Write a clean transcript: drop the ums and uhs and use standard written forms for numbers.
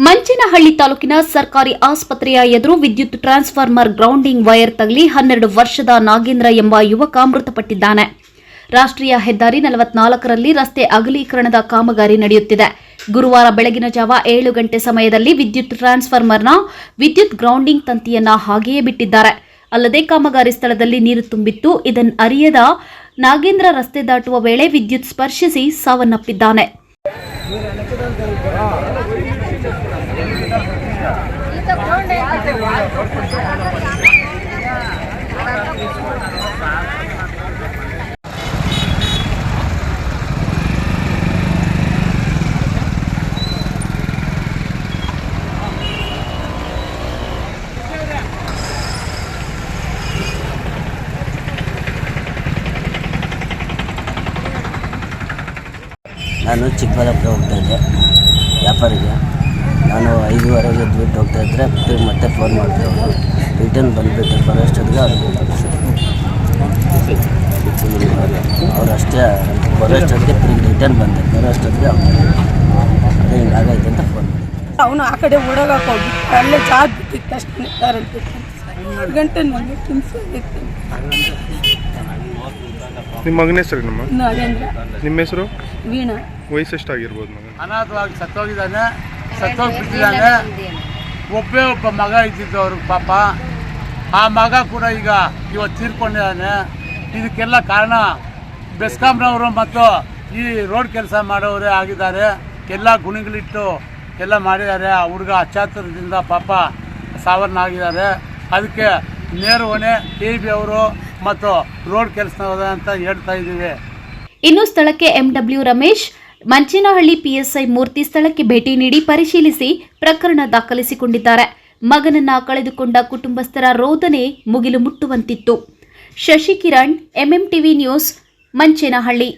ಮಂಚೇನಹಳ್ಳಿ ತಾಲೂಕಿನ ಸರ್ಕಾರಿ ಆಸ್ಪತ್ರೆಯ ಎದುರು ವಿದ್ಯುತ್ ಟ್ರಾನ್ಸ್ಫಾರ್ಮರ್ ಗ್ರೌಂಡಿಂಗ್ ವೈರ್ ತಗಲಿ 12 ವರ್ಷದ ನಾಗೇಂದ್ರ ಎಂಬ ಯುವಕ ಮೃತಪಟ್ಟಿದ್ದಾನೆ. ರಾಷ್ಟ್ರೀಯ ಹೆದ್ದಾರಿ 44ರಲ್ಲಿ ರಸ್ತೆ ಅಗಲೀಕರಣದ ಕಾಮಗಾರಿ ನಡೆಯುತ್ತಿದೆ. ಗುರುವಾರ ಬೆಳಗಿನ ಜಾವ 7 ಗಂಟೆ ಸಮಯದಲ್ಲಿ ವಿದ್ಯುತ್ ಟ್ರಾನ್ಸ್ಫಾರ್ಮರ್ನ ವಿದ್ಯುತ್ ಗ್ರೌಂಡಿಂಗ್ ತಂತಿಯನ್ನ ಹಾಗೆಯೇ ಬಿಟ್ಟಿದ್ದಾರೆ. ಅಲ್ಲದೆ ಕಾಮಗಾರಿ ಸ್ಥಳದಲ್ಲಿ ನೀರು ತುಂಬಿತ್ತು. ಇದನ್ನು ಅರಿಯದ ನಾಗೇಂದ್ರ ರಸ್ತೆ ದಾಟುವ ವೇಳೆ ವಿದ್ಯುತ್ ಸ್ಪರ್ಶಿಸಿ ಸಾವನ್ನಪ್ಪಿದ್ದಾನೆ. ನಾನು ಚಿಕ್ಕಬಳ್ಳಾಪುರ ಹೋಗ್ತಾ ಇದ್ದೆ ವ್ಯಾಪಾರಿಗೆ. ನಾನು 5:15 ಎದ್ಬಿಟ್ಟು ಹೋಗ್ತಾ ಇದ್ದರೆ ಮತ್ತೆ ಫೋನ್ ಮಾಡ್ತಾಯಿದ್ರು. ರಿಟರ್ನ್ ಬಂದುಬಿಟ್ಟು ಬರೋಷ್ಟೊತ್ತಿಗೆ ಅವ್ರು ಅಷ್ಟೇ ಬರೋಷ್ಟೊತ್ತಿಗೆ ರಿಟರ್ನ್ ಬಂದೆ. ಬರೋಷ್ಟೊತ್ತಿಗೆ ಅದೇ ಹಿಂಗಾಗೈತೆ ಅಂತ ಫೋನ್ ಮಾಡಿ ಅವನು ಆ ಕಡೆ ಓಡೋಗಕ್ಕೆ ಹೋಗಿ ಅಲ್ಲೇ ಜಾಬ್ ಬಿಟ್ಟಿತ್ತು ಅಷ್ಟೇ. ಕರೆಂಟ್ 2 ಗಂಟೆ ನನಗೆ ತಿನ್ಸಿತ್ತು. ನಿಮ್ಮ ಮಗನ ಹೆಸರು? ನಾಗೇಂದ್ರ. ನಿಮ್ಮ ಹೆಸರು? ವೀಣಾ. ವಯಸ್ಸು ಎಷ್ಟಾಗಿರ್ಬೋದು ಮಗ? ಅನಾಥವಾಗಿ ಸತ್ತೋಗ್ಬಿಟ್ಟಿದ್ದಾನೆ. ಒಬ್ಬ ಮಗ ಇದ್ದಿದ್ದು ಅವ್ರಿಗೆ ಪಾಪ. ಆ ಮಗ ಕೂಡ ಈಗ ಇವತ್ತು ತೀರ್ಕೊಂಡಿದ್ದಾನೆ. ಇದಕ್ಕೆಲ್ಲ ಕಾರಣ ಬೆಸ್ಕಾಂನವರು ಮತ್ತು ಈ ರೋಡ್ ಕೆಲಸ ಮಾಡೋರೇ ಆಗಿದ್ದಾರೆ. ಎಲ್ಲ ಗುಣಿಗಳಿಟ್ಟು ಎಲ್ಲ ಮಾಡಿದ್ದಾರೆ. ಆ ಹುಡುಗ ಅಚಾತುರ್ಯದಿಂದ ಪಾಪ ಸಾವನ್ನಾಗಿದ್ದಾರೆ. ಅದಕ್ಕೆ ನೇರ ಹೊಣೆ KEB ಅವರು ಮತ್ತು ರೋಡ್ ಕೆಲಸ ಅಂತ ಹೇಳ್ತಾ ಇದ್ದೀವಿ. ಇನ್ನು ಸ್ಥಳಕ್ಕೆ MW ರಮೇಶ್, ಮಂಚೇನಹಳ್ಳಿ PSI ಮೂರ್ತಿ ಸ್ಥಳಕ್ಕೆ ಭೇಟಿ ನೀಡಿ ಪರಿಶೀಲಿಸಿ ಪ್ರಕರಣ ದಾಖಲಿಸಿಕೊಂಡಿದ್ದಾರೆ. ಮಗನನ್ನ ಕಳೆದುಕೊಂಡ ಕುಟುಂಬಸ್ಥರ ರೋದನೆ ಮುಗಿಲು ಮುಟ್ಟುವಂತಿತ್ತು. Shashikiran, MMTV news, Manchenahalli.